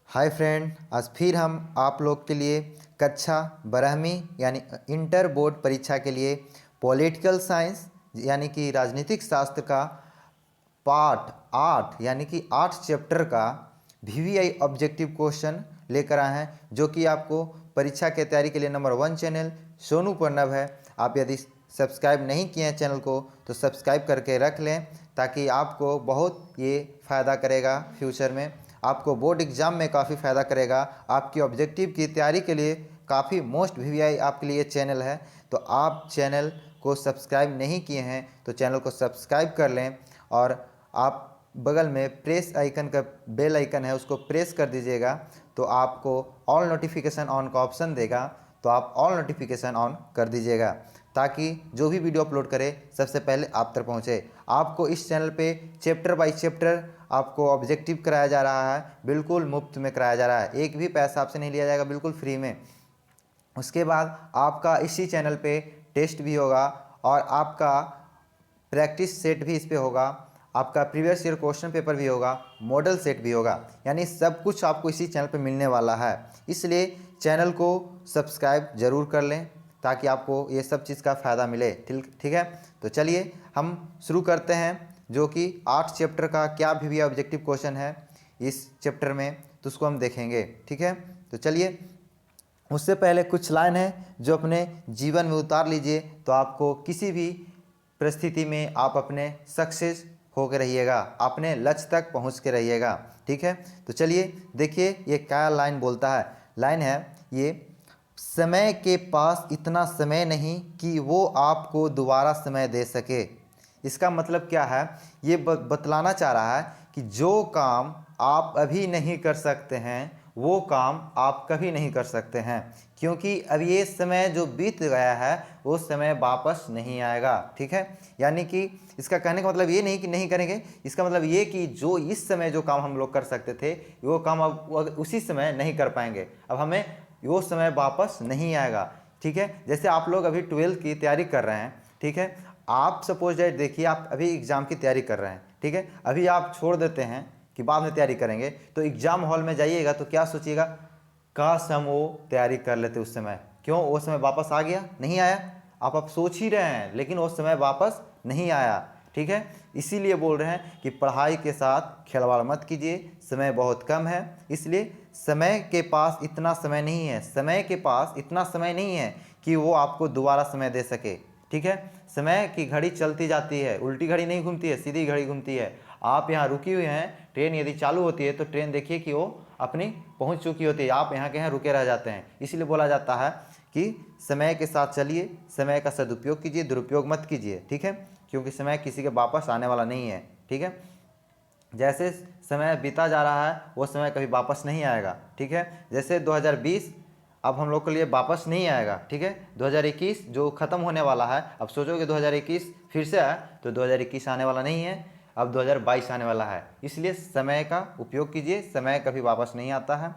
Hi friend, आज फिर हम आप लोग के लिए कक्षा 12वीं यानी इंटर बोर्ड परीक्षा के लिए पॉलिटिकल साइंस यानी कि राजनीतिक शास्त्र का पार्ट 8 यानी कि 8 चैप्टर का वीवीआई ऑब्जेक्टिव क्वेश्चन लेकर आए हैं, जो कि आपको परीक्षा की तैयारी के लिए नंबर 1 चैनल सोनू प्रणव है। आप यदि सब्सक्राइब नहीं किए हैं चैनल को तो सब्सक्राइब करके रख लें, ताकि आपको बहुत ये फ़ायदा करेगा। फ्यूचर में आपको बोर्ड एग्ज़ाम में काफ़ी फ़ायदा करेगा। आपकी ऑब्जेक्टिव की तैयारी के लिए काफ़ी मोस्ट वीवीआई आपके लिए चैनल है। तो आप चैनल को सब्सक्राइब नहीं किए हैं तो चैनल को सब्सक्राइब कर लें, और आप बगल में प्रेस आइकन का बेल आइकन है उसको प्रेस कर दीजिएगा, तो आपको ऑल नोटिफिकेशन ऑन का ऑप्शन देगा। तो आप ऑल नोटिफिकेशन ऑन कर दीजिएगा, ताकि जो भी वीडियो अपलोड करे सबसे पहले आप तक पहुँचे। आपको इस चैनल पे चैप्टर बाय चैप्टर आपको ऑब्जेक्टिव कराया जा रहा है, बिल्कुल मुफ्त में कराया जा रहा है, एक भी पैसा आपसे नहीं लिया जाएगा, बिल्कुल फ्री में। उसके बाद आपका इसी चैनल पे टेस्ट भी होगा, और आपका प्रैक्टिस सेट भी इस पे होगा, आपका प्रीवियस ईयर क्वेश्चन पेपर भी होगा, मॉडल सेट भी होगा, यानी सब कुछ आपको इसी चैनल पे मिलने वाला है। इसलिए चैनल को सब्सक्राइब ज़रूर कर लें, ताकि आपको ये सब चीज़ का फ़ायदा मिले। ठीक है, तो चलिए हम शुरू करते हैं, जो कि 8 चैप्टर का क्या भी ऑब्जेक्टिव क्वेश्चन है इस चैप्टर में, तो उसको हम देखेंगे। ठीक है, तो चलिए उससे पहले कुछ लाइन है जो अपने जीवन में उतार लीजिए, तो आपको किसी भी परिस्थिति में आप अपने सक्सेस होकर रहिएगा, अपने लक्ष्य तक पहुंच के रहिएगा। ठीक है, तो चलिए देखिए ये क्या लाइन बोलता है। लाइन है ये, समय के पास इतना समय नहीं कि वो आपको दोबारा समय दे सके। इसका मतलब क्या है, ये बतलाना चाह रहा है कि जो काम आप अभी नहीं कर सकते हैं वो काम आप कभी नहीं कर सकते हैं, क्योंकि अब ये समय जो बीत गया है वो समय वापस नहीं आएगा। ठीक है, यानी कि इसका कहने का मतलब ये नहीं कि नहीं करेंगे, इसका मतलब ये कि जो इस समय जो काम हम लोग कर सकते थे वो काम अब उसी समय नहीं कर पाएंगे, अब हमें वो समय वापस नहीं आएगा। ठीक है, जैसे आप लोग अभी 12th की तैयारी कर रहे हैं। ठीक है, आप सपोज दैट देखिए आप अभी एग्ज़ाम की तैयारी कर रहे हैं। ठीक है, अभी आप छोड़ देते हैं कि बाद में तैयारी करेंगे, तो एग्ज़ाम हॉल में जाइएगा तो क्या सोचिएगा, काश हम वो तैयारी कर लेते उस समय। क्यों, वो समय वापस आ गया? नहीं आया। आप सोच ही रहे हैं, लेकिन वो समय वापस नहीं आया। ठीक है, इसीलिए बोल रहे हैं कि पढ़ाई के साथ खिलवाड़ मत कीजिए, समय बहुत कम है। इसलिए समय के पास इतना समय नहीं है, समय के पास इतना समय नहीं है कि वो आपको दोबारा समय दे सके। ठीक है, समय की घड़ी चलती जाती है, उल्टी घड़ी नहीं घूमती है, सीधी घड़ी घूमती है। आप यहाँ रुकी हुई हैं, ट्रेन यदि चालू होती है तो ट्रेन देखिए कि वो अपनी पहुँच चुकी होती है, आप यहाँ के यहाँ रुके रह जाते हैं। इसलिए बोला जाता है कि समय के साथ चलिए, समय का सदुपयोग कीजिए, दुरुपयोग मत कीजिए। ठीक है, क्योंकि समय किसी के वापस आने वाला नहीं है। ठीक है, जैसे समय बीता जा रहा है वो समय कभी वापस नहीं आएगा। ठीक है, जैसे 2020 अब हम लोग के लिए वापस नहीं आएगा। ठीक है, 2021 जो ख़त्म होने वाला है, अब सोचोगे 2021 फिर से आए तो 2021 आने वाला नहीं है, अब 2022 आने वाला है। इसलिए समय का उपयोग कीजिए, समय कभी वापस नहीं आता है।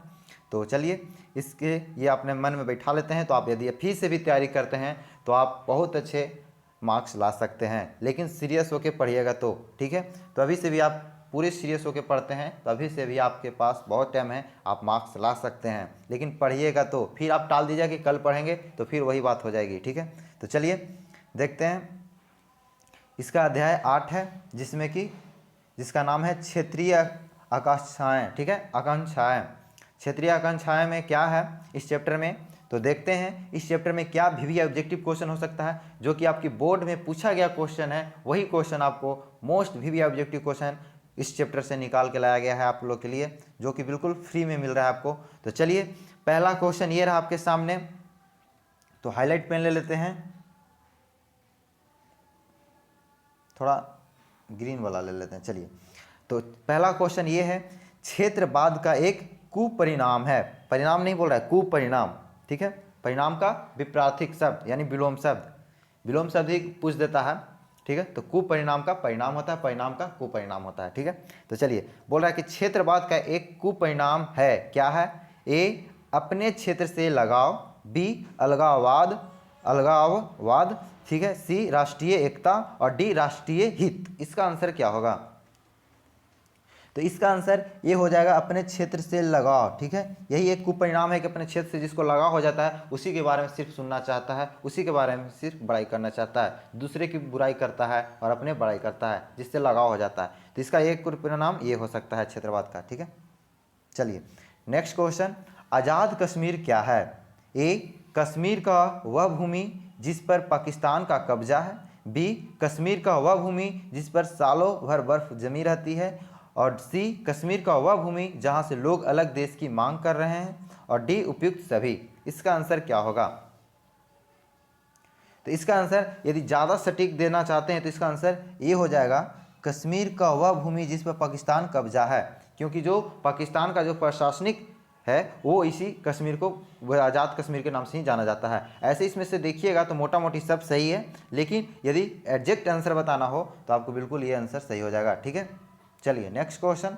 तो चलिए इसके ये अपने मन में बैठा लेते हैं, तो आप यदि फिर से भी तैयारी करते हैं तो आप बहुत अच्छे मार्क्स ला सकते हैं, लेकिन सीरियस होकर पढ़िएगा तो। ठीक है, तो अभी से भी आप पूरे सीरियस होकर पढ़ते हैं तो अभी से भी आपके पास बहुत टाइम है, आप मार्क्स ला सकते हैं, लेकिन पढ़िएगा तो। फिर आप टाल दीजिएगा कि कल पढ़ेंगे, तो फिर वही बात हो जाएगी। ठीक है, तो चलिए देखते हैं। इसका अध्याय 8 है, जिसका नाम है क्षेत्रीय आकांक्षाएँ। ठीक है, आकांक्षाएँ, क्षेत्रीय आकांक्षाएँ में क्या है इस चैप्टर में, तो देखते हैं इस चैप्टर में क्या भी ऑब्जेक्टिव क्वेश्चन हो सकता है। जो कि आपकी बोर्ड में पूछा गया क्वेश्चन है, वही क्वेश्चन आपको मोस्ट भी ऑब्जेक्टिव क्वेश्चन इस चैप्टर से निकाल के लाया गया है आप लोग के लिए, जो कि बिल्कुल फ्री में मिल रहा है आपको। तो चलिए पहला क्वेश्चन ये रहा आपके सामने, तो हाईलाइट पेन ले लेते हैं, थोड़ा ग्रीन वाला ले लेते हैं। चलिए, तो पहला क्वेश्चन ये है, क्षेत्रवाद का एक कुपरिणाम है। परिणाम नहीं बोल रहा है, कुपरिणाम। ठीक है, परिणाम का विपरीत शब्द यानी विलोम शब्द, विलोम शब्द ही पूछ देता है। ठीक है, तो कुपरिणाम का परिणाम होता है, परिणाम का कुपरिणाम होता है। ठीक है, तो चलिए बोल रहा है कि क्षेत्रवाद का एक कुपरिणाम है, क्या है? ए, अपने क्षेत्र से लगाव, बी, अलगाववाद, अलगाववाद, ठीक है, सी, राष्ट्रीय एकता, और डी, राष्ट्रीय हित। इसका आंसर क्या होगा? तो इसका आंसर ये हो जाएगा अपने क्षेत्र से लगाव। ठीक है, यही एक कुपरिणाम है कि अपने क्षेत्र से जिसको लगाव हो जाता है उसी के बारे में सिर्फ सुनना चाहता है, उसी के बारे में सिर्फ बड़ाई करना चाहता है, दूसरे की बुराई करता है और अपने बड़ाई करता है, जिससे लगाव हो जाता है। तो इसका एक कुपरिणाम ये हो सकता है क्षेत्रवाद का। ठीक है, चलिए नेक्स्ट क्वेश्चन, आज़ाद कश्मीर क्या है? ए, कश्मीर का वह भूमि जिस पर पाकिस्तान का कब्जा है। बी, कश्मीर का वह भूमि जिस पर सालों भर बर्फ जमी रहती है। और सी, कश्मीर का वह भूमि जहां से लोग अलग देश की मांग कर रहे हैं। और डी, उपयुक्त सभी। इसका आंसर क्या होगा? तो इसका आंसर यदि ज़्यादा सटीक देना चाहते हैं तो इसका आंसर ये हो जाएगा, कश्मीर का वह भूमि जिस पर पाकिस्तान कब्जा है, क्योंकि जो पाकिस्तान का जो प्रशासनिक है वो इसी कश्मीर को आज़ाद कश्मीर के नाम से ही जाना जाता है। ऐसे इसमें से देखिएगा तो मोटा मोटी सब सही है, लेकिन यदि एग्जैक्ट आंसर बताना हो तो आपको बिल्कुल ये आंसर सही हो जाएगा। ठीक है, चलिए नेक्स्ट क्वेश्चन।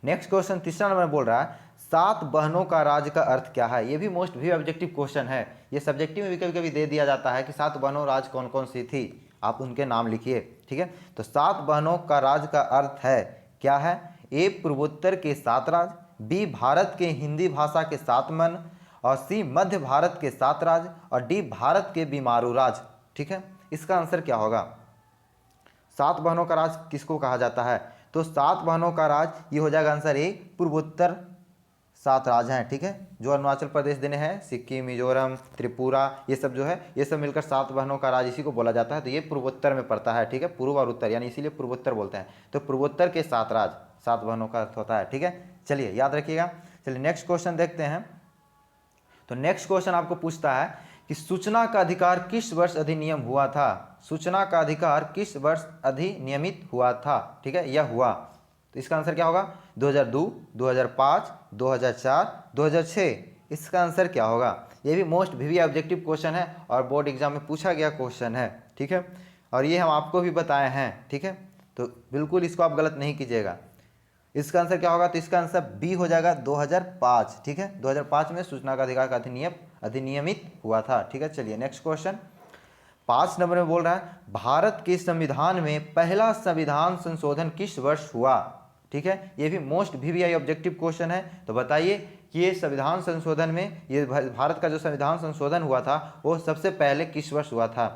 नेक्स्ट क्वेश्चन तीसरा नंबर बोल रहा है, 7 बहनों का राज का अर्थ क्या है? ये भी मोस्ट भी ऑब्जेक्टिव क्वेश्चन है, ये सब्जेक्टिव में भी कभी कभी दे दिया जाता है कि 7 बहनों राज कौन कौन सी थी, आप उनके नाम लिखिए। ठीक है, तो 7 बहनों का राज का अर्थ है क्या है? ए, पूर्वोत्तर के 7 राज। बी, भारत के हिंदी भाषा के 7 मन। और सी, मध्य भारत के 7 राज। और डी, भारत के बीमारू राज। ठीक है, इसका आंसर क्या होगा? 7 बहनों का राज किसको कहा जाता है? तो 7 बहनों का राज ये हो जाएगा आंसर ए, पूर्वोत्तर 7 राज हैं। ठीक है, जो अरुणाचल प्रदेश देने हैं, सिक्किम, मिजोरम, त्रिपुरा, ये सब जो है ये सब मिलकर 7 बहनों का राज इसी को बोला जाता है। तो ये पूर्वोत्तर में पड़ता है। ठीक है, पूर्व और उत्तर यानी इसीलिए पूर्वोत्तर बोलते हैं। तो पूर्वोत्तर के 7 राज, 7 बहनों का अर्थ होता है। ठीक है, चलिए याद रखिएगा। चलिए नेक्स्ट क्वेश्चन देखते हैं। तो नेक्स्ट क्वेश्चन आपको पूछता है कि सूचना का अधिकार किस वर्ष अधिनियम हुआ था? सूचना का अधिकार किस वर्ष अधिनियमित हुआ था? ठीक है, यह हुआ। तो इसका आंसर क्या होगा? 2002, 2005, 2004, 2006। इसका आंसर क्या होगा? ये भी मोस्ट वीवी ऑब्जेक्टिव क्वेश्चन है और बोर्ड एग्जाम में पूछा गया क्वेश्चन है। ठीक है, और ये हम आपको भी बताए हैं। ठीक है, तो बिल्कुल इसको आप गलत नहीं कीजिएगा। इसका आंसर क्या होगा? तो इसका आंसर बी हो जाएगा, 2005। ठीक है, 2005 में सूचना का अधिकार का अधिनियमित हुआ था। ठीक है, चलिए नेक्स्ट क्वेश्चन 5 नंबर में बोल रहा है, भारत के संविधान में पहला संविधान संशोधन किस वर्ष हुआ? ठीक है, ये भी मोस्ट वीवीआई ऑब्जेक्टिव क्वेश्चन है। तो बताइए कि ये संविधान संशोधन में, ये भारत का जो संविधान संशोधन हुआ था वो सबसे पहले किस वर्ष हुआ था?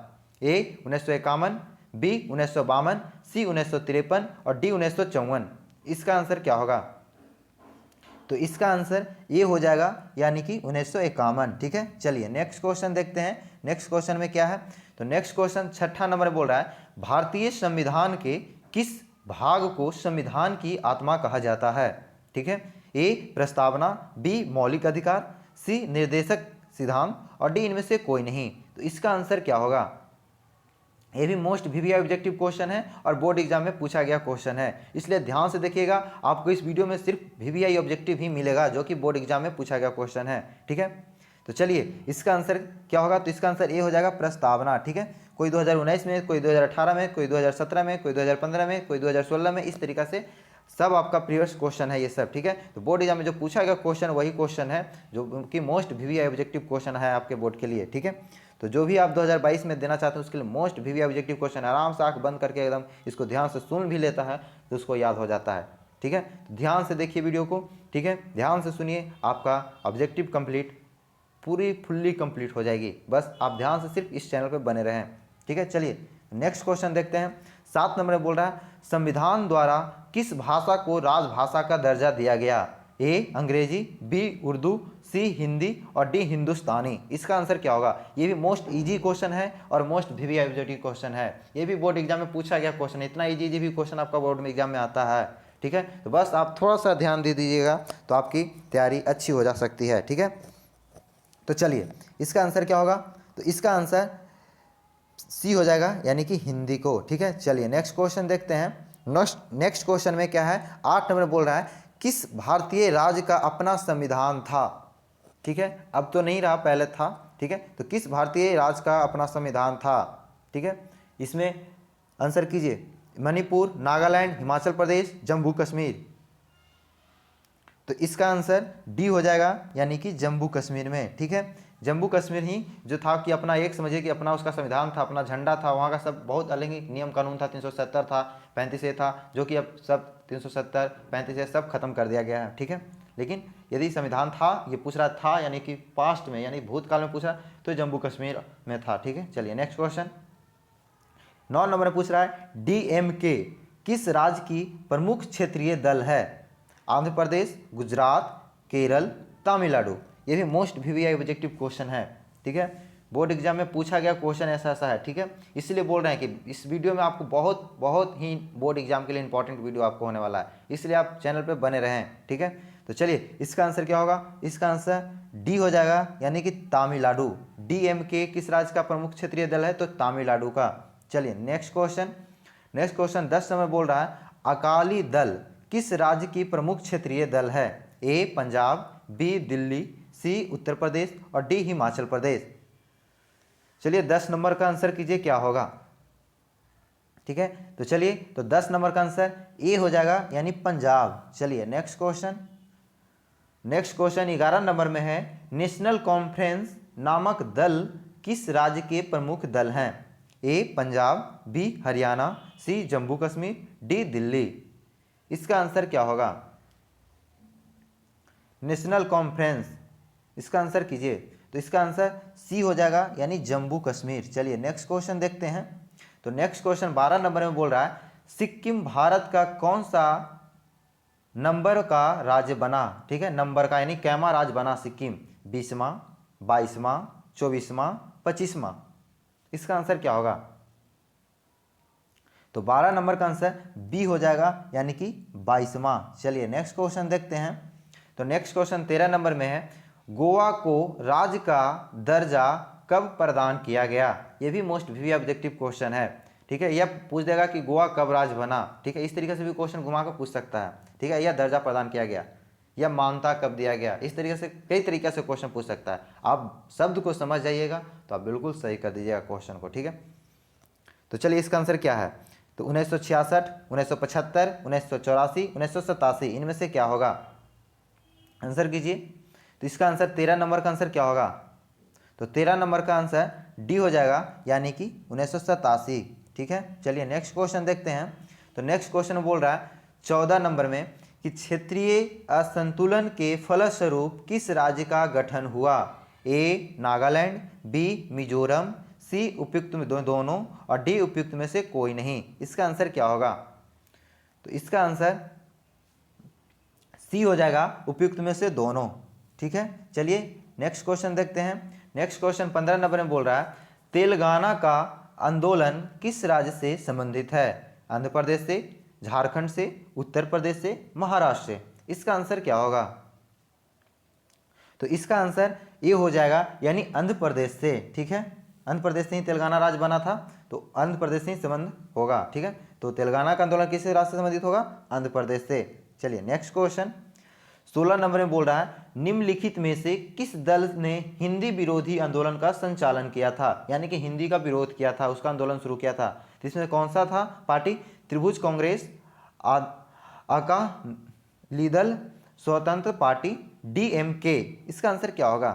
ए, 1951, बी, 1952, सी, 1953 और डी, 1954। इसका आंसर क्या होगा? तो इसका आंसर ये हो जाएगा यानी कि 1951। ठीक है, चलिए नेक्स्ट क्वेश्चन देखते हैं। नेक्स्ट क्वेश्चन में क्या है? तो नेक्स्ट क्वेश्चन 6ठा नंबर बोल रहा है, भारतीय संविधान के किस भाग को संविधान की आत्मा कहा जाता है? ठीक है, ए, प्रस्तावना, बी, मौलिक अधिकार, सी, निर्देशक सिद्धांत और डी, इनमें से कोई नहीं। तो इसका आंसर क्या होगा? ये भी मोस्ट वीवीआई ऑब्जेक्टिव क्वेश्चन है और बोर्ड एग्जाम में पूछा गया क्वेश्चन है, इसलिए ध्यान से देखिएगा। आपको इस वीडियो में सिर्फ वीवीआई ऑब्जेक्टिव ही मिलेगा जो कि बोर्ड एग्जाम में पूछा गया क्वेश्चन है। ठीक है, तो चलिए इसका आंसर क्या होगा? तो इसका आंसर ये हो जाएगा, प्रस्तावना। ठीक है, कोई 2019 में, कोई 2018 में, कोई 2017 में, कोई 2015 में, कोई 2016 में, इस तरीक़ा से सब आपका प्रीवियस क्वेश्चन है ये सब। ठीक है, तो बोर्ड एग्जाम में जो पूछा गया क्वेश्चन वही क्वेश्चन है जो कि मोस्ट वीवीआई ऑब्जेक्टिव क्वेश्चन है आपके बोर्ड के लिए। ठीक है, तो जो भी आप 2022 में देना चाहते हैं उसके लिए मोस्ट वीवीआई ऑब्जेक्टिव क्वेश्चन आराम से आंख बंद करके एकदम इसको ध्यान से सुन भी लेता है तो उसको याद हो जाता है। ठीक है, तो ध्यान से देखिए वीडियो को। ठीक है, ध्यान से सुनिए, आपका ऑब्जेक्टिव कंप्लीट पूरी फुल्ली कंप्लीट हो जाएगी। बस आप ध्यान से सिर्फ इस चैनल पर बने रहें। ठीक है, चलिए नेक्स्ट क्वेश्चन देखते हैं। 7 नंबर में बोल रहा है, संविधान द्वारा किस भाषा को राजभाषा का दर्जा दिया गया? ए, अंग्रेजी, बी, उर्दू, सी, हिंदी और डी, हिंदुस्तानी। इसका आंसर क्या होगा? ये भी मोस्ट इजी क्वेश्चन है और मोस्ट वीवीआई ऑब्जेक्टिव क्वेश्चन है। ये भी बोर्ड एग्जाम में पूछा गया क्वेश्चन है, इतना इजी भी क्वेश्चन आपका बोर्ड में एग्जाम में आता है। ठीक है, तो बस आप थोड़ा सा ध्यान दे दीजिएगा तो आपकी तैयारी अच्छी हो जा सकती है। ठीक है, तो चलिए इसका आंसर क्या होगा? तो इसका आंसर सी हो जाएगा यानी कि हिंदी को। ठीक है, चलिए नेक्स्ट क्वेश्चन देखते हैं। नेक्स्ट क्वेश्चन में क्या है? 8 नंबर बोल रहा है, किस भारतीय राज्य का अपना संविधान था? ठीक है, अब तो नहीं रहा, पहले था। ठीक है, तो किस भारतीय राज्य का अपना संविधान था? ठीक है, इसमें आंसर कीजिए, मणिपुर, नागालैंड, हिमाचल प्रदेश, जम्मू कश्मीर। तो इसका आंसर डी हो जाएगा यानी कि जम्मू कश्मीर में। ठीक है, जम्मू कश्मीर ही जो था कि अपना एक समझिए कि अपना उसका संविधान था, अपना झंडा था, वहाँ का सब बहुत अलग ही नियम कानून था। 370 था, 35A था, जो कि अब सब 370 35A सब खत्म कर दिया गया है, ठीक है। लेकिन यदि संविधान था, ये पूछ रहा था यानी कि पास्ट में यानी भूतकाल में पूछ रहा तो जम्मू कश्मीर में था, ठीक है। चलिए नेक्स्ट क्वेश्चन 9 नंबर में पूछ रहा है DMK किस राज्य की प्रमुख क्षेत्रीय दल है? आंध्र प्रदेश, गुजरात, केरल, तमिलनाडु। ये भी मोस्ट VVI ऑब्जेक्टिव क्वेश्चन है, ठीक है। बोर्ड एग्जाम में पूछा गया क्वेश्चन ऐसा है, ठीक है। इसलिए बोल रहे हैं कि इस वीडियो में आपको बहुत ही बोर्ड एग्जाम के लिए इंपॉर्टेंट वीडियो आपको होने वाला है, इसलिए आप चैनल पे बने रहें, ठीक है। तो चलिए इसका आंसर क्या होगा? इसका आंसर डी हो जाएगा, यानी कि तमिलनाडु। DMK किस राज्य का प्रमुख क्षेत्रीय दल है? तो तमिलनाडु का। चलिए नेक्स्ट क्वेश्चन 10 नंबर बोल रहा है अकाली दल किस राज्य की प्रमुख क्षेत्रीय दल है? A Punjab, B Delhi, C Uttar Pradesh और D हिमाचल प्रदेश। चलिए 10 नंबर का आंसर कीजिए क्या होगा, ठीक है। तो चलिए तो 10 नंबर का आंसर A हो जाएगा, यानी पंजाब। चलिए नेक्स्ट क्वेश्चन 11 नंबर में है नेशनल कॉन्फ्रेंस नामक दल किस राज्य के प्रमुख दल हैं? A Punjab, B Haryana, C Jammu Kashmir, D Delhi. इसका आंसर क्या होगा? नेशनल कॉन्फ्रेंस, इसका आंसर कीजिए। तो इसका आंसर C हो जाएगा, यानी जम्मू कश्मीर। चलिए नेक्स्ट क्वेश्चन देखते हैं। तो नेक्स्ट क्वेश्चन 12 नंबर में बोल रहा है सिक्किम भारत का कौन सा नंबर का राज्य बना? ठीक है, नंबर का यानी कैमा राज्य बना सिक्किम? 20वां, 22वां, 24वां, 25वां। इसका आंसर क्या होगा? तो 12 नंबर का आंसर B हो जाएगा, यानी कि 22वां। चलिए नेक्स्ट क्वेश्चन देखते हैं। तो नेक्स्ट क्वेश्चन 13 नंबर में है गोवा को राज्य का दर्जा कब प्रदान किया गया? ये भी मोस्ट VVI ऑब्जेक्टिव क्वेश्चन है, ठीक है। यह पूछ देगा कि गोवा कब राज्य बना, ठीक है। इस तरीके से भी क्वेश्चन घुमा कर पूछ सकता है, ठीक है। यह दर्जा प्रदान किया गया, यह मान्यता कब दिया गया, इस तरीके से कई तरीके से क्वेश्चन पूछ सकता है। आप शब्द को समझ जाइएगा तो आप बिल्कुल सही कर दीजिएगा क्वेश्चन को, ठीक है। तो चलिए इसका आंसर क्या है? तो 1966, 1975, 1984, 1987 इनमें से क्या होगा? आंसर कीजिए। तो इसका आंसर 13 नंबर का आंसर क्या होगा? तो 13 नंबर का आंसर D हो जाएगा, यानी कि 1987, ठीक है। चलिए नेक्स्ट क्वेश्चन देखते हैं। तो नेक्स्ट क्वेश्चन बोल रहा है 14 नंबर में कि क्षेत्रीय असंतुलन के फलस्वरूप किस राज्य का गठन हुआ? A Nagaland, B Mizoram, C उपयुक्त में दोनों और D उपयुक्त में से कोई नहीं। इसका आंसर क्या होगा? तो इसका आंसर C हो जाएगा, उपयुक्त में से दोनों, ठीक है। चलिए नेक्स्ट क्वेश्चन देखते हैं। नेक्स्ट क्वेश्चन 15 नंबर में बोल रहा है तेलंगाना का आंदोलन किस राज्य से संबंधित है? आंध्र प्रदेश से, झारखंड से, उत्तर प्रदेश से, महाराष्ट्र से। इसका आंसर क्या होगा? तो इसका आंसर A हो जाएगा, यानी आंध्र प्रदेश से, ठीक है। आंध्र प्रदेश से ही तेलंगाना राज्य बना था, तो आंध्र प्रदेश से ही संबंध होगा, ठीक है। तो तेलंगाना का आंदोलन किस राज्य से संबंधित होगा? आंध्र प्रदेश से। चलिए नेक्स्ट क्वेश्चन 16 नंबर में बोल रहा है निम्नलिखित में से किस दल ने हिंदी विरोधी आंदोलन का संचालन किया था? यानी कि हिंदी का विरोध किया था, उसका आंदोलन शुरू किया था। तो इसमें कौन सा था पार्टी? त्रिभुज कांग्रेस, अकाली दल, स्वतंत्र पार्टी, DMK। इसका आंसर क्या होगा?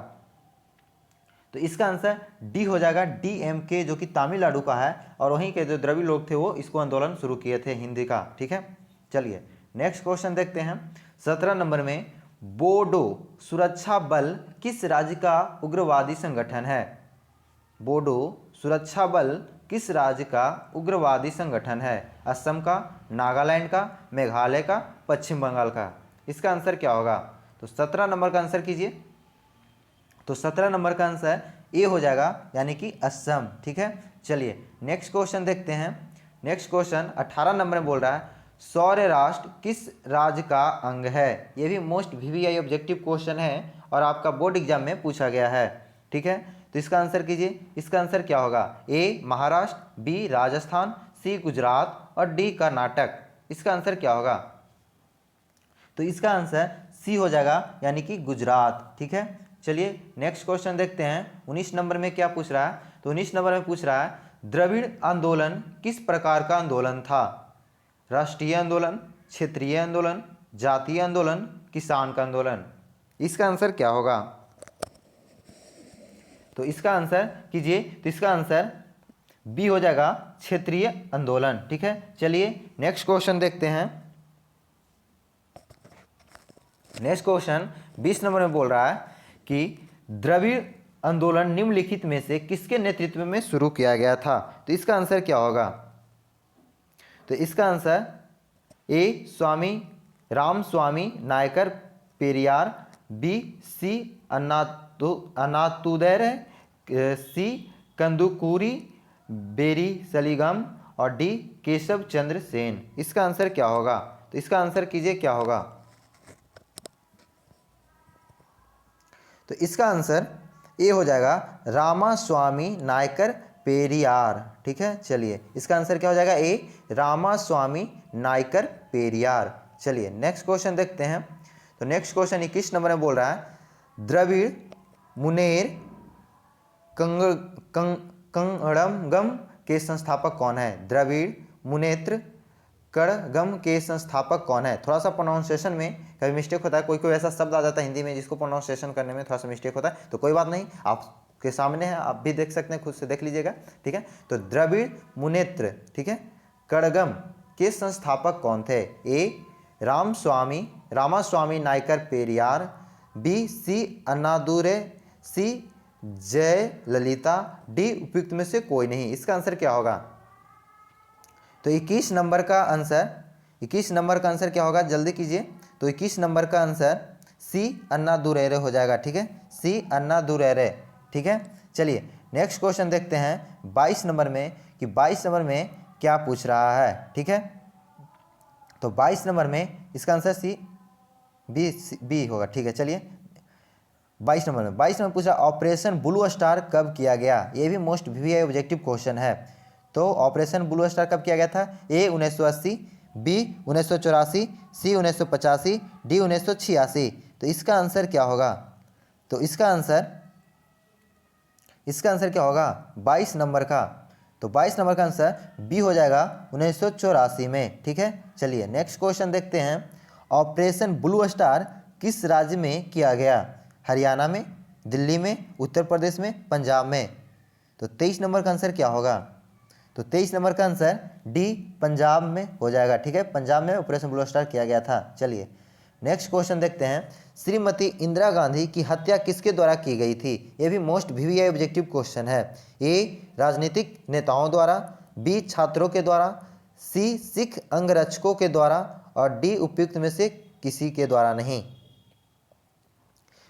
तो इसका आंसर D हो जाएगा, DMK, जो कि तमिलनाडु का है और वहीं के जो द्रविड़ लोग थे वो इसको आंदोलन शुरू किए थे हिंदी का, ठीक है। चलिए नेक्स्ट क्वेश्चन देखते हैं। 17 नंबर में बोडो सुरक्षा बल किस राज्य का उग्रवादी संगठन है? बोडो सुरक्षा बल किस राज्य का उग्रवादी संगठन है? असम का, नागालैंड का, मेघालय का, पश्चिम बंगाल का। इसका आंसर क्या होगा? तो 17 नंबर का आंसर कीजिए। तो 17 नंबर का आंसर A हो जाएगा, यानी कि असम, ठीक है। चलिए नेक्स्ट क्वेश्चन देखते हैं। नेक्स्ट क्वेश्चन 18 नंबर में बोल रहा है सौर्य राष्ट्र किस राज्य का अंग है? ये भी मोस्ट VVI ऑब्जेक्टिव क्वेश्चन है और आपका बोर्ड एग्जाम में पूछा गया है, ठीक है। तो इसका आंसर कीजिए। इसका आंसर क्या होगा? A Maharashtra, B Rajasthan, C Gujarat और D कर्नाटक। इसका आंसर क्या होगा? तो इसका आंसर C हो जाएगा, यानी कि गुजरात, ठीक है। चलिए नेक्स्ट क्वेश्चन देखते हैं। 19 नंबर में क्या पूछ रहा है? तो 19 नंबर में पूछ रहा है द्रविड़ आंदोलन किस प्रकार का आंदोलन था? राष्ट्रीय आंदोलन, क्षेत्रीय आंदोलन, जातीय आंदोलन, किसान का आंदोलन। इसका आंसर क्या होगा? तो इसका आंसर कीजिए, तो इसका आंसर बी हो जाएगा क्षेत्रीय आंदोलन। ठीक है, चलिए नेक्स्ट क्वेश्चन देखते हैं। नेक्स्ट क्वेश्चन 20 नंबर में बोल रहा है कि द्रविड़ आंदोलन निम्नलिखित में से किसके नेतृत्व में शुरू किया गया था? तो इसका आंसर क्या होगा? तो इसका answer A Swami Ramaswami Naicker Periyar, B C Annadurai, C Kandukuri Veeresalingam और डी केशव चंद्र सेन। इसका आंसर क्या होगा? तो इसका आंसर कीजिए क्या होगा? तो इसका आंसर ए हो जाएगा रामास्वामी नायकर पेरियार। ठीक है, चलिए इसका आंसर क्या हो जाएगा? ए रामास्वामी नायकर पेरियार। चलिए नेक्स्ट क्वेश्चन देखते हैं। तो नेक्स्ट क्वेश्चन 21 नंबर में बोल रहा है द्रविड़ मुनेर कड़गम के संस्थापक कौन है? द्रविड़ मुनेत्र कड़गम के संस्थापक कौन है? थोड़ा सा प्रोनाउंसिएशन में कभी मिस्टेक होता है, कोई कोई ऐसा शब्द आ जाता है हिंदी में जिसको प्रोनाउंसिएशन करने में थोड़ा सा मिस्टेक होता है, तो कोई बात नहीं, आपके सामने है, आप भी देख सकते हैं, खुद से देख लीजिएगा। ठीक है, तो द्रविड़ मुनेत्र, ठीक है, कड़गम के संस्थापक कौन थे? ए रामास्वामी नायकर पेरियार, बी सी अन्नादुरै, सी जयललिता, डी उपयुक्त में से कोई नहीं। इसका आंसर क्या होगा? तो 21 नंबर का आंसर क्या होगा? जल्दी कीजिए। तो 21 नंबर का आंसर सी अन्नादुरै हो जाएगा। ठीक है, सी अन्नादुरै। ठीक है, चलिए नेक्स्ट क्वेश्चन देखते हैं 22 नंबर में कि 22 नंबर में क्या पूछ रहा है। ठीक है, तो 22 नंबर में इसका आंसर बी होगा। ठीक है, चलिए 22 नंबर में पूछा ऑपरेशन ब्लू स्टार कब किया गया? ये भी मोस्ट वीवीआई ऑब्जेक्टिव क्वेश्चन है। तो ऑपरेशन ब्लू स्टार कब किया गया था? ए 1980, बी 1984, सी 1985, डी 1986। तो इसका आंसर क्या होगा? तो इसका आंसर क्या होगा 22 नंबर का? तो 22 नंबर का आंसर बी हो जाएगा 1984 में। ठीक है, चलिए नेक्स्ट क्वेश्चन देखते हैं। ऑपरेशन ब्लू स्टार किस राज्य में किया गया? हरियाणा में, दिल्ली में, उत्तर प्रदेश में, पंजाब में। तो 23 नंबर का आंसर क्या होगा? तो 23 नंबर का आंसर डी पंजाब में हो जाएगा। ठीक है, पंजाब में ऑपरेशन ब्लू स्टार किया गया था। चलिए नेक्स्ट क्वेश्चन देखते हैं। श्रीमती इंदिरा गांधी की हत्या किसके द्वारा की गई थी? ये भी मोस्ट वीवीआई ऑब्जेक्टिव क्वेश्चन है। ए राजनीतिक नेताओं द्वारा, बी छात्रों के द्वारा, सी सिख अंगरक्षकों के द्वारा और डी उपयुक्त में से किसी के द्वारा नहीं।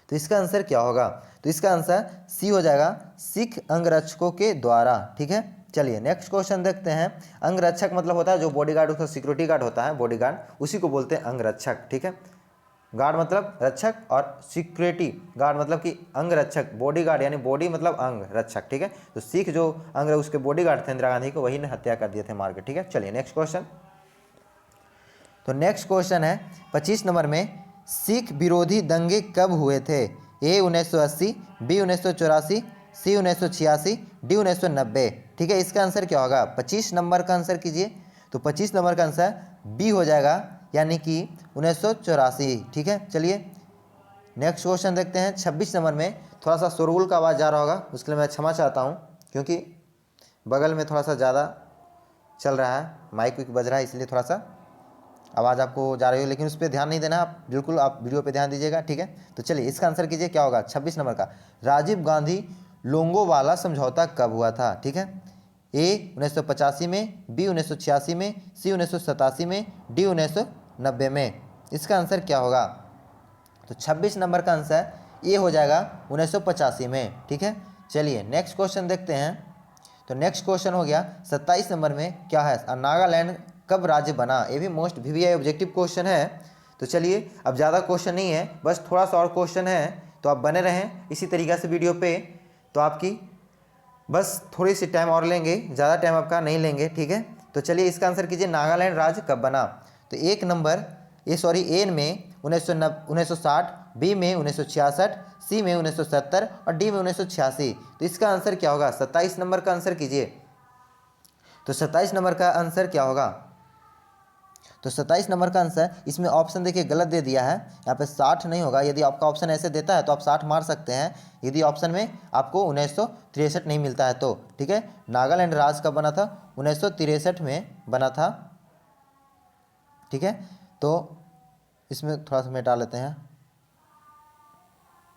तो इसका आंसर क्या होगा? तो इसका आंसर सी हो जाएगा सिख अंगरक्षकों के द्वारा। ठीक है, चलिए नेक्स्ट क्वेश्चन देखते हैं। अंगरक्षक मतलब होता है जो बॉडीगार्ड, उसका सिक्योरिटी गार्ड होता है बॉडीगार्ड, उसी को बोलते हैं अंगरक्षक। ठीक है, गार्ड मतलब रक्षक और सिक्योरिटी गार्ड मतलब कि अंगरक्षक। बॉडीगार्ड यानी बॉडी मतलब अंग रक्षक। ठीक है, तो सिख जो अंग उसके बॉडीगार्ड थे इंदिरा गांधी को, वही ने हत्या कर दिए थे मार के। ठीक है, चलिए नेक्स्ट क्वेश्चन। तो नेक्स्ट क्वेश्चन है 25 नंबर में सिख विरोधी दंगे कब हुए थे? ए 1980, बी 1984, सी 1986, डी 1990। ठीक है, इसका आंसर क्या होगा? 25 नंबर का आंसर कीजिए। तो 25 नंबर का आंसर बी हो जाएगा, यानी कि 1984। ठीक है, चलिए नेक्स्ट क्वेश्चन देखते हैं। 26 नंबर में थोड़ा सा शोरगुल का आवाज़ जा रहा होगा, उसके लिए मैं क्षमा चाहता हूँ, क्योंकि बगल में थोड़ा सा ज़्यादा चल रहा है, माइक विक बज रहा है, इसलिए थोड़ा सा आवाज़ आपको जा रही हो, लेकिन उस पर ध्यान नहीं देना आप, बिल्कुल आप वीडियो पे ध्यान दीजिएगा। ठीक है, तो चलिए इसका आंसर कीजिए क्या होगा 26 नंबर का? राजीव गांधी लोंगोवाला समझौता कब हुआ था? ठीक है, ए 1985 में, बी 1986 में, सी 1987 में, डी 1990 में। इसका आंसर क्या होगा? तो 26 नंबर का आंसर ए हो जाएगा 1985 में। ठीक है, चलिए नेक्स्ट क्वेश्चन देखते हैं। तो नेक्स्ट क्वेश्चन हो गया 27 नंबर में क्या है? नागालैंड कब राज्य बना? ये भी मोस्ट वीवीआई ऑब्जेक्टिव क्वेश्चन है। तो चलिए अब ज़्यादा क्वेश्चन नहीं है, बस थोड़ा सा और क्वेश्चन है, तो आप बने रहें इसी तरीक़े से वीडियो पे, तो आपकी बस थोड़ी सी टाइम और लेंगे, ज़्यादा टाइम आपका नहीं लेंगे। ठीक है, तो चलिए इसका आंसर कीजिए नागालैंड राज्य कब बना? तो ए में 1960, बी में 1966, सी में 1970 और डी में 1986। तो इसका आंसर क्या होगा? 27 नंबर का आंसर कीजिए। तो 27 नंबर का आंसर क्या होगा? तो 27 नंबर का आंसर, इसमें ऑप्शन देखिए गलत दे दिया है, यहाँ पे 60 नहीं होगा। यदि आपका ऑप्शन ऐसे देता है तो आप 60 मार सकते हैं, यदि ऑप्शन में आपको 1963 नहीं मिलता है तो, ठीक है। नागालैंड राज्य कब बना था? 1963 में बना था, ठीक है। तो इसमें थोड़ा सा मिटा लेते हैं,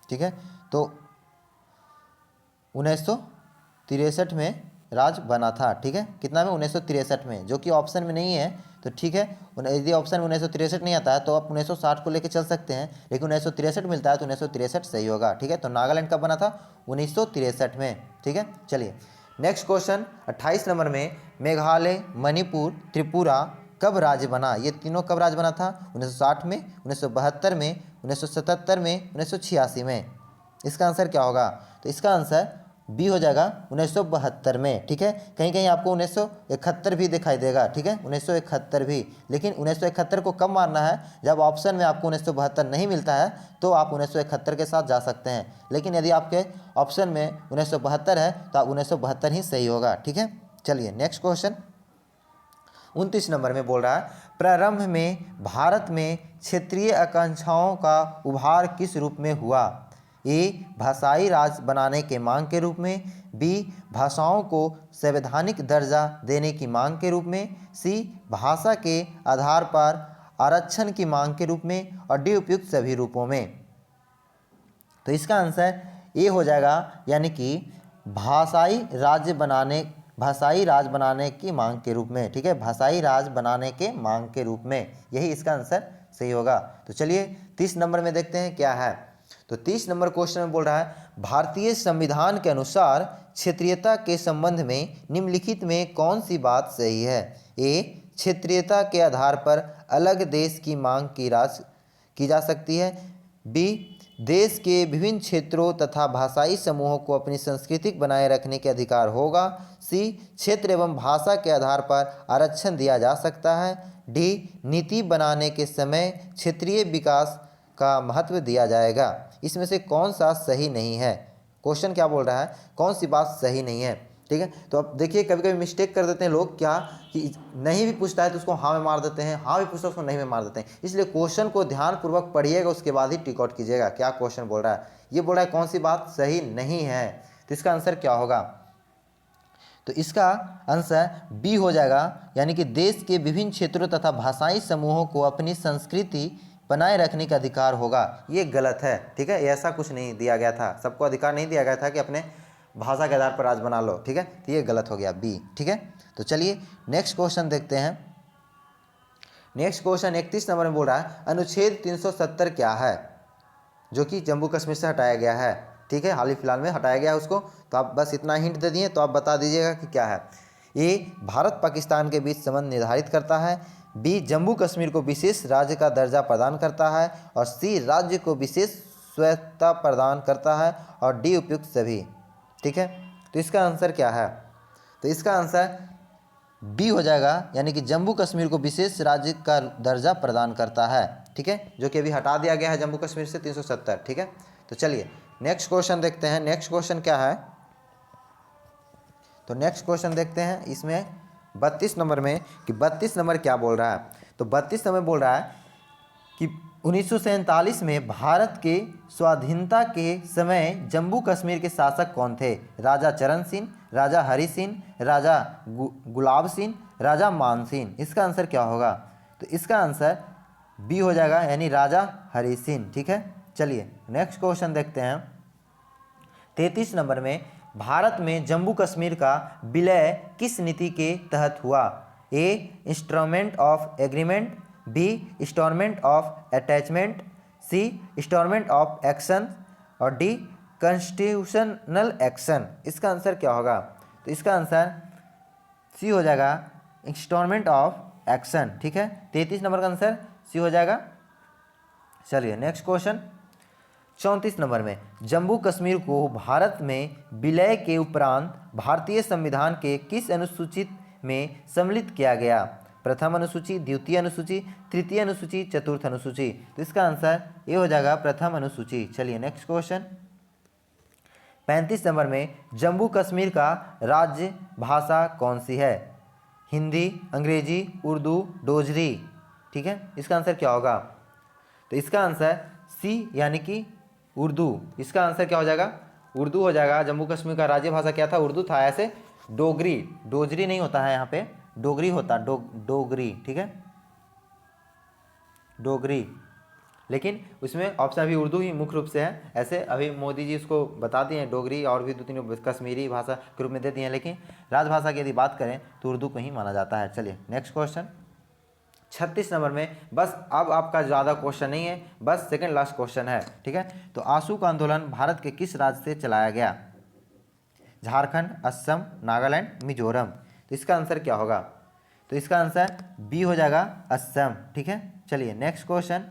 ठीक है। तो 1963 में राज्य बना था, ठीक है। कितना में? 1963 में, जो कि ऑप्शन में नहीं है, तो ठीक है। यदि ऑप्शन में 1963 नहीं आता है तो आप 1960 को लेकर चल सकते हैं, लेकिन 1963 मिलता है तो 1963 सही होगा, ठीक है। तो नागालैंड कब बना था? 1963 में, ठीक है। चलिए नेक्स्ट क्वेश्चन 28 नंबर में, मेघालय, मणिपुर, त्रिपुरा कब राज्य बना? ये तीनों कब राज्य बना था? 1960 में, 1972 में, 1977 में, 1986 में। इसका आंसर क्या होगा? तो इसका आंसर बी हो जाएगा 1972 में, ठीक है। कहीं कहीं आपको 1971 भी दिखाई देगा, ठीक है, 1971 भी, लेकिन 1971 को कब मारना है? जब ऑप्शन में आपको 1972 नहीं मिलता है तो आप 1971 के साथ जा सकते हैं, लेकिन यदि आपके ऑप्शन में 1972 है तो आप 1972 ही सही होगा, ठीक है। चलिए नेक्स्ट क्वेश्चन 29 नंबर में बोल रहा है, प्रारंभ में भारत में क्षेत्रीय आकांक्षाओं का उभार किस रूप में हुआ? ए, भाषाई राज बनाने के मांग के रूप में, बी, भाषाओं को संवैधानिक दर्जा देने की मांग के रूप में, सी, भाषा के आधार पर आरक्षण की मांग के रूप में, और डी, उपयुक्त सभी रूपों में। तो इसका आंसर ए हो जाएगा, यानी कि भाषाई राज बनाने की मांग के रूप में, ठीक है, भाषाई राज बनाने के मांग के रूप में, यही इसका आंसर सही होगा। तो चलिए 30 नंबर में देखते हैं क्या है। तो 30 नंबर क्वेश्चन में बोल रहा है, भारतीय संविधान के अनुसार क्षेत्रीयता के संबंध में निम्नलिखित में कौन सी बात सही है? ए, क्षेत्रीयता के आधार पर अलग देश की मांग की जा सकती है। बी, देश के विभिन्न क्षेत्रों तथा भाषाई समूहों को अपनी संस्कृति बनाए रखने के अधिकार होगा। सी, क्षेत्र एवं भाषा के आधार पर आरक्षण दिया जा सकता है। डी, नीति बनाने के समय क्षेत्रीय विकास का महत्व दिया जाएगा। इसमें से कौन सा सही नहीं है? क्वेश्चन क्या बोल रहा है, कौन सी बात सही नहीं है, ठीक है। तो अब देखिए कभी कभी मिस्टेक कर देते हैं लोग, क्या कि नहीं भी पूछता है तो उसको हाँ में मार देते हैं, हाँ भी पूछता है उसको नहीं में मार देते हैं। इसलिए क्वेश्चन को ध्यानपूर्वक पढ़िएगा, उसके बाद ही टिक आउट कीजिएगा क्या क्वेश्चन बोल रहा है। ये बोल रहा है कौन सी बात सही नहीं है, तो इसका आंसर क्या होगा? तो इसका आंसर बी हो जाएगा, यानी कि देश के विभिन्न क्षेत्रों तथा भाषाई समूहों को अपनी संस्कृति बनाए रखने का अधिकार होगा। ये गलत है, ठीक है, ऐसा कुछ नहीं दिया गया था, सबको अधिकार नहीं दिया गया था कि अपने भाषा के आधार पर राज बना लो, ठीक है। तो ये गलत हो गया बी, ठीक है। तो चलिए नेक्स्ट क्वेश्चन देखते हैं। नेक्स्ट क्वेश्चन 31 नंबर में बोल रहा है, अनुच्छेद 370 क्या है? जो कि जम्मू कश्मीर से हटाया गया है, ठीक है, हाल ही फिलहाल में हटाया गया है उसको। तो आप बस इतना हिंट दे दिए तो आप बता दीजिएगा कि क्या है। ए, भारत पाकिस्तान के बीच संबंध निर्धारित करता है। बी, जम्मू कश्मीर को विशेष राज्य का दर्जा प्रदान करता है। और सी, राज्य को विशेष स्वायत्तता प्रदान करता है। और डी, उपयुक्त सभी, ठीक है। तो इसका आंसर क्या है? तो इसका आंसर बी हो जाएगा, यानी कि जम्मू कश्मीर को विशेष राज्य का दर्जा प्रदान करता है, ठीक है, जो कि अभी हटा दिया गया है जम्मू कश्मीर से 370, ठीक है। तो चलिए नेक्स्ट क्वेश्चन देखते हैं। नेक्स्ट क्वेश्चन क्या है? तो नेक्स्ट क्वेश्चन देखते हैं इसमें 32 नंबर में, कि 32 नंबर क्या बोल रहा है। तो 32 नंबर बोल रहा है कि 1947 में भारत के स्वाधीनता के समय जम्मू कश्मीर के शासक कौन थे? राजा चरण सिंह, राजा हरि सिंह, राजा गुलाब सिंह, राजा मान सिंह। इसका आंसर क्या होगा? तो इसका आंसर बी हो जाएगा, यानी राजा हरि सिंह, ठीक है। चलिए नेक्स्ट क्वेश्चन देखते हैं। 33 नंबर में, भारत में जम्मू कश्मीर का विलय किस नीति के तहत हुआ? A, instrument of agreement, B, instalment of attachment, C, instalment of action, और डी, कॉन्स्टिट्यूशनल एक्शन। इसका आंसर क्या होगा? तो इसका आंसर सी हो जाएगा, इंस्टॉलमेंट ऑफ एक्शन, ठीक है। 33 नंबर का आंसर सी हो जाएगा। चलिए नेक्स्ट क्वेश्चन 34 नंबर में, जम्मू कश्मीर को भारत में विलय के उपरांत भारतीय संविधान के किस अनुसूची में सम्मिलित किया गया? प्रथम अनुसूची, द्वितीय अनुसूची, तृतीय अनुसूची, चतुर्थ अनुसूची। तो इसका आंसर ये हो जाएगा प्रथम अनुसूची। चलिए नेक्स्ट क्वेश्चन 35 नंबर में, जम्मू कश्मीर का राज्य भाषा कौन सी है? हिंदी, अंग्रेजी, उर्दू, डोगरी। ठीक है, इसका आंसर क्या होगा? तो इसका आंसर सी यानी कि उर्दू। इसका आंसर क्या हो जाएगा? उर्दू हो जाएगा। जम्मू कश्मीर का राज्य भाषा क्या था? उर्दू था। ऐसे डोगरी, डोजरी नहीं होता है यहाँ पे, डोगरी होता, डोगरी, ठीक है, डोगरी। लेकिन उसमें ऑप्शन अभी उर्दू ही मुख्य रूप से है। ऐसे अभी मोदी जी उसको बता दिए हैं डोगरी और भी 2-3 कश्मीरी भाषा के रूप में दे दिए हैं, लेकिन राजभाषा की यदि बात करें तो उर्दू को ही माना जाता है। चलिए नेक्स्ट क्वेश्चन 36 नंबर में। बस अब आपका ज़्यादा क्वेश्चन नहीं है, बस सेकंड लास्ट क्वेश्चन है, ठीक है। तो आशु का आंदोलन भारत के किस राज्य से चलाया गया? झारखंड, असम, नागालैंड, मिजोरम। तो इसका आंसर क्या होगा? तो इसका आंसर बी हो जाएगा, असम, ठीक है। चलिए नेक्स्ट क्वेश्चन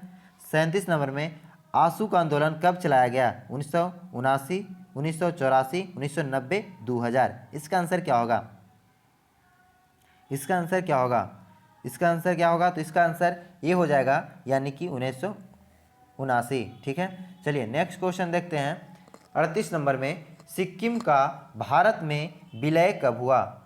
37 नंबर में। आशु का आंदोलन कब चलाया गया? 1979, 1984, 1990, 2000। इसका आंसर क्या होगा? इसका आंसर क्या होगा? इसका आंसर क्या होगा? तो इसका आंसर ये हो जाएगा, यानी कि 1979, ठीक है। चलिए नेक्स्ट क्वेश्चन देखते हैं 38 नंबर में। सिक्किम का भारत में विलय कब हुआ?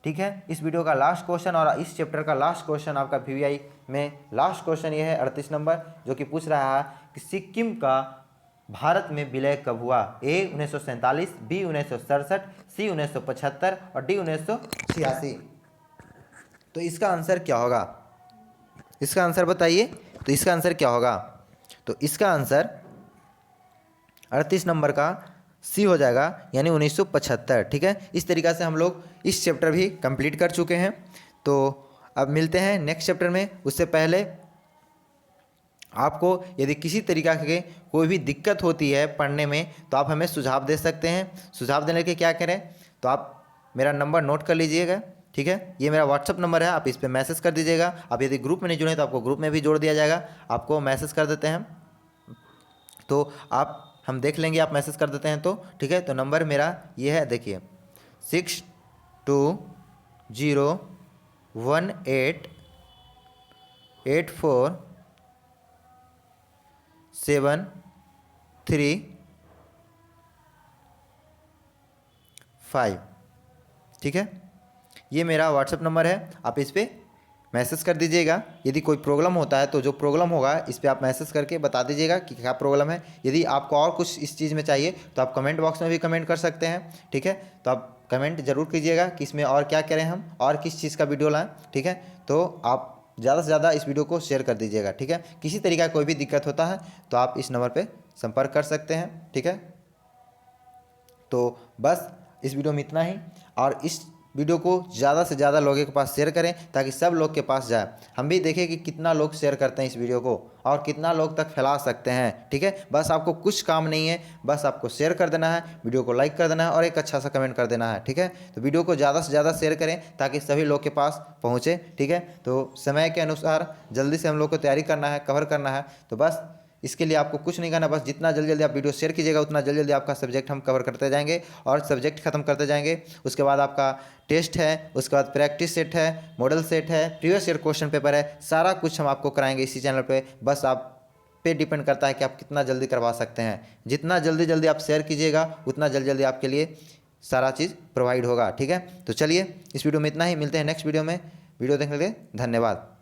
ठीक है, इस वीडियो का लास्ट क्वेश्चन और इस चैप्टर का लास्ट क्वेश्चन आपका VVI में लास्ट क्वेश्चन ये है 38 नंबर, जो कि पूछ रहा है कि सिक्किम का भारत में विलय कब हुआ? A 1947, B 1967, C 1975 और D 1986। तो इसका आंसर क्या होगा? इसका आंसर बताइए। तो इसका आंसर क्या होगा? तो इसका आंसर 38 नंबर का सी हो जाएगा, यानी 1975, ठीक है। इस तरीक़ा से हम लोग इस चैप्टर भी कंप्लीट कर चुके हैं। तो अब मिलते हैं नेक्स्ट चैप्टर में। उससे पहले आपको यदि किसी तरीक़ा के कोई भी दिक्कत होती है पढ़ने में तो आप हमें सुझाव दे सकते हैं। सुझाव देने के क्या करें? तो आप मेरा नंबर नोट कर लीजिएगा, ठीक है। ये मेरा व्हाट्सअप नंबर है, आप इस पर मैसेज कर दीजिएगा। आप यदि ग्रुप में नहीं जुड़े तो आपको ग्रुप में भी जोड़ दिया जाएगा। आपको मैसेज कर देते हैं तो आप हम देख लेंगे, आप मैसेज कर देते हैं तो, ठीक है। तो नंबर मेरा ये है, देखिए 62188473, ठीक है। ये मेरा व्हाट्सएप नंबर है, आप इस पर मैसेज कर दीजिएगा। यदि कोई प्रॉब्लम होता है तो जो प्रॉब्लम होगा इस पर आप मैसेज करके बता दीजिएगा कि क्या प्रॉब्लम है। यदि आपको और कुछ इस चीज़ में चाहिए तो आप कमेंट बॉक्स में भी कमेंट कर सकते हैं, ठीक है। तो आप कमेंट जरूर कीजिएगा कि इसमें और क्या करें हम, और किस चीज़ का वीडियो लाएं, ठीक है। तो आप ज़्यादा से ज़्यादा इस वीडियो को शेयर कर दीजिएगा, ठीक है। किसी तरीके का कोई भी दिक्कत होता है तो आप इस नंबर पर संपर्क कर सकते हैं, ठीक है। तो बस इस वीडियो में इतना ही, और इस वीडियो को ज़्यादा से ज़्यादा लोगों के पास शेयर करें ताकि सब लोग के पास जाए। हम भी देखें कि कितना लोग शेयर करते हैं इस वीडियो को और कितना लोग तक फैला सकते हैं, ठीक है। बस आपको कुछ काम नहीं है, बस आपको शेयर कर देना है, वीडियो को लाइक कर देना है और एक अच्छा सा कमेंट कर देना है, ठीक है। तो वीडियो को ज़्यादा से ज़्यादा शेयर करें ताकि सभी लोग के पास पहुँचे, ठीक है। तो समय के अनुसार जल्दी से हम लोग को तैयारी करना है, कवर करना है। तो बस इसके लिए आपको कुछ नहीं करना, बस जितना जल्दी जल्दी आप वीडियो शेयर कीजिएगा उतना जल्दी जल्दी आपका सब्जेक्ट हम कवर करते जाएंगे और सब्जेक्ट खत्म करते जाएंगे। उसके बाद आपका टेस्ट है, उसके बाद प्रैक्टिस सेट है, मॉडल सेट है, प्रीवियस ईयर क्वेश्चन पेपर है, सारा कुछ हम आपको कराएंगे इसी चैनल पे। बस आप पे डिपेंड करता है कि आप कितना जल्दी करवा सकते हैं। जितना जल्दी जल्दी आप शेयर कीजिएगा उतना जल्दी जल्दी आपके लिए सारा चीज़ प्रोवाइड होगा, ठीक है। तो चलिए इस वीडियो में इतना ही, मिलते हैं नेक्स्ट वीडियो में। वीडियो देखने के लिए धन्यवाद।